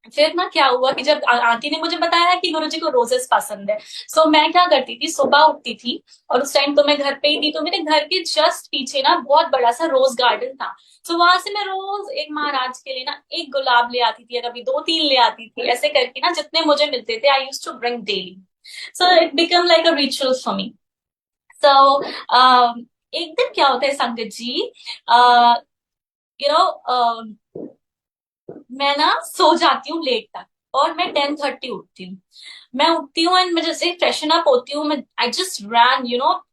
फिर ना क्या हुआ कि जब आंटी ने मुझे बताया कि गुरुजी को रोजेस पसंद है, सो मैं क्या करती थी, सुबह उठती थी और उस टाइम तो मैं घर पे ही थी, तो मेरे घर के जस्ट पीछे ना बहुत बड़ा सा रोज गार्डन था। सो वहां से मैं रोज एक महाराज के लिए ना एक गुलाब ले आती थी, या कभी दो तीन ले आती थी, ऐसे करके ना जितने मुझे मिलते थे I use to bring daily. So it become like a ritual for me. So एक दिन क्या होता है संगत जी, यू नो मैं ना सो जाती हूँ लेट तक, और मैं 10:30 उठती हूँ। मैं उठती हूँ एंड मैं जैसे फ्रेशन अप होती हूँ, मैं आई जस्ट रैन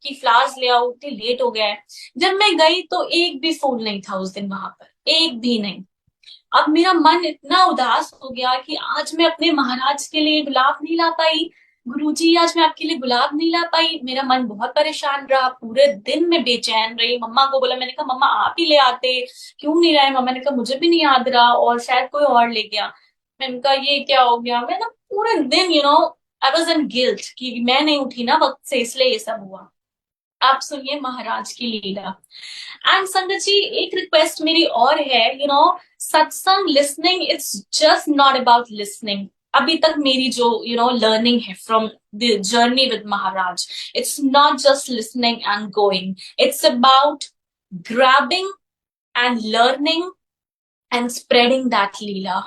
कि फ्लावर्स ले आओ, इतनी लेट हो गया है। जब मैं गई तो एक भी फूल नहीं था उस दिन वहां पर, एक भी नहीं। अब मेरा मन इतना उदास हो गया कि आज मैं अपने महाराज के लिए गुलाब नहीं ला पाई। गुरुजी आज मैं आपके लिए गुलाब नहीं ला पाई, मेरा मन बहुत परेशान रहा, पूरे दिन में बेचैन रही। मम्मा को बोला, मैंने कहा मम्मा आप ही ले आते, क्यों नहीं लाए। मम्मा ने कहा मुझे भी नहीं याद रहा, और शायद कोई और ले गया। मैंने कहा ये क्या हो गया, मैं ना पूरे दिन आई वॉज इन गिल्ट कि मैं नहीं उठी ना वक्त से, इसलिए ये सब हुआ। आप सुनिए महाराज की लीला। एंड संगत जी, एक रिक्वेस्ट मेरी और है, सत्संग listening, it's just not about listening. अभी तक मेरी जो लर्निंग है from the journey with Maharaj, it's not just listening and going, it's about grabbing and learning and spreading that leela.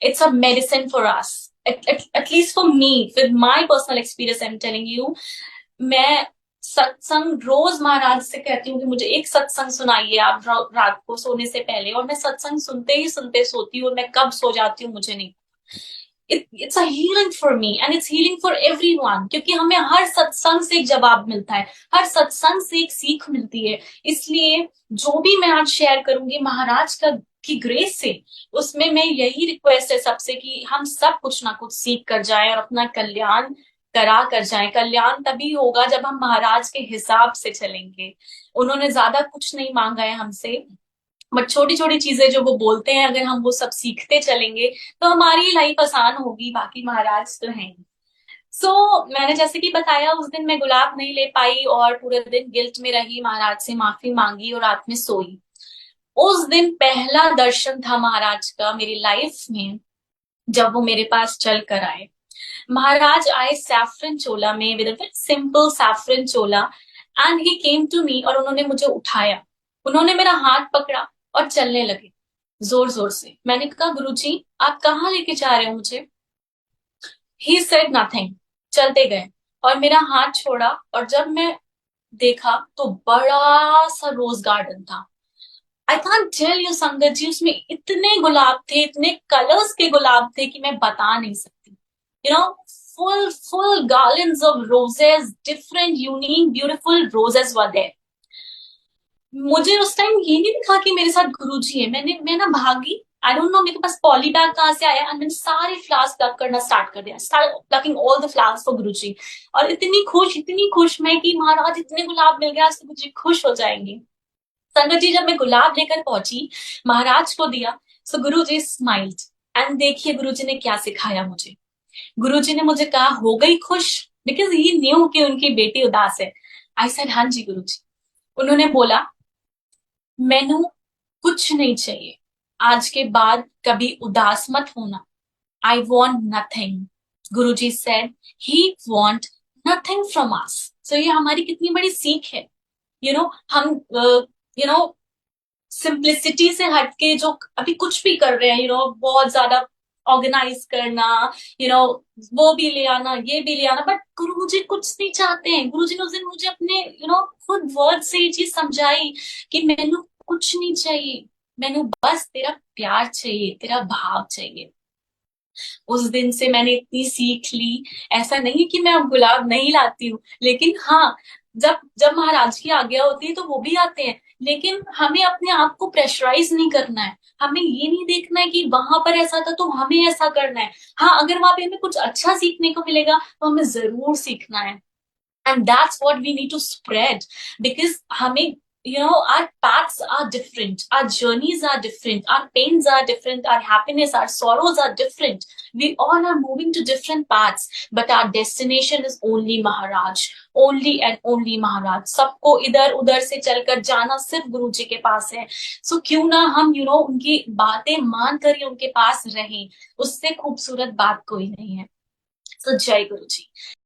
It's a medicine for us, at least for me, with my personal experience I'm telling you। मैं सत्संग रोज महाराज से कहती हूँ कि मुझे एक सत्संग सुनाइए आप रात को सोने से पहले, और मैं सत्संग सुनते ही सुनते सोती हूँ, और मैं कब सो जाती हूँ मुझे नहीं। It's a healing for me and it's healing for everyone, क्योंकि हमें हर सत्संग से एक जवाब मिलता है, हर सत्संग से एक सीख मिलती है। इसलिए जो भी मैं आज शेयर करूंगी महाराज का की ग्रेस से, उसमें मैं यही रिक्वेस्ट है सबसे कि हम सब कुछ ना कुछ सीख कर जाएं और अपना कल्याण करा कर जाएं। कल्याण तभी होगा जब हम महाराज के हिसाब से चलेंगे। उन्होंने ज्यादा कुछ नहीं मांगा है हमसे, बट छोटी छोटी चीजें जो वो बोलते हैं, अगर हम वो सब सीखते चलेंगे तो हमारी लाइफ आसान होगी। बाकी महाराज तो हैं। मैंने जैसे कि बताया, उस दिन मैं गुलाब नहीं ले पाई और पूरे दिन गिल्ट में रही, महाराज से माफी मांगी और रात में सोई। उस दिन पहला दर्शन था महाराज का मेरी लाइफ में, जब वो मेरे पास चल कर आए। महाराज आए सैफरन चोला में, विद अ सिंपल सैफरन चोला, and he came to me, और उन्होंने मुझे उठाया, उन्होंने मेरा हाथ पकड़ा और चलने लगे जोर जोर से। मैंने कहा गुरुजी आप कहाँ लेके जा रहे हो मुझे। ही सेड नथिंग, चलते गए और मेरा हाथ छोड़ा, और जब मैं देखा तो बड़ा सा रोज गार्डन था। आई कांट टेल यू संगत जी, उसमें इतने गुलाब थे, इतने कलर्स के गुलाब थे कि मैं बता नहीं सकती। You know full garlands of roses, different unique beautiful roses were there। मुझे उस टाइम ये नहीं दिखा कि मेरे साथ गुरुजी है। मैं ना भागी, आई डोंट नो मेरे पास पॉली बैग कहाँ से आया, और मैंने सारे फ्लावर्स प्लक करना स्टार्ट कर दिया, start plucking all the flowers for Guruji. और इतनी खुश मैं कि महाराज इतने गुलाब मिल गया, आज तो गुरुजी खुश हो जाएंगे। संगत जी, जब मैं गुलाब लेकर पहुंची, महाराज को दिया, सो गुरु जी स्माइल्ड। एंड देखिए गुरु जी ने क्या सिखाया मुझे। गुरु जी ने मुझे कहा हो गई खुश, बिकॉज ही न्यू कि उनकी बेटी उदास है। आई सेड हाँ जी गुरु जी। उन्होंने बोला मैनू कुछ नहीं चाहिए, आज के बाद कभी उदास मत होना। I want nothing. Guru ji said he want nothing from us. So ये हमारी कितनी बड़ी सीख है। हम सिंप्लिसिटी से हटके जो अभी कुछ भी कर रहे हैं, बहुत ज्यादा ऑर्गेनाइज करना, यू नो वो भी ले आना, ये भी ले आना, बट गुरु मुझे कुछ नहीं चाहते हैं। गुरु जी ने उस दिन मुझे अपने खुद वर्ड से ये चीज समझाई कि मैनू कुछ नहीं चाहिए, मैनू बस तेरा प्यार चाहिए, तेरा भाव चाहिए। उस दिन से मैंने इतनी सीख ली। ऐसा नहीं कि मैं अब गुलाब नहीं लाती हूँ, लेकिन हाँ, जब जब महाराज की आज्ञा होती है तो वो भी आते हैं, लेकिन हमें अपने आप को प्रेशराइज नहीं करना है। हमें ये नहीं देखना है कि वहां पर ऐसा था तो हमें ऐसा करना है। हाँ, अगर वहां पे हमें कुछ अच्छा सीखने को मिलेगा तो हमें जरूर सीखना है। And that's what we need to spread, because हमें our paths are different, our journeys are different, our pains are different, our happiness, our sorrows are different. We all are moving to different paths, but our destination is only Maharaj, only and only Maharaj. सबको इधर उधर से चलकर जाना सिर्फ गुरु जी के पास है. सो क्यों ना हम उनकी बातें मान कर ही उनके पास रहें. उससे खूबसूरत बात कोई नहीं है. सो जय गुरु जी.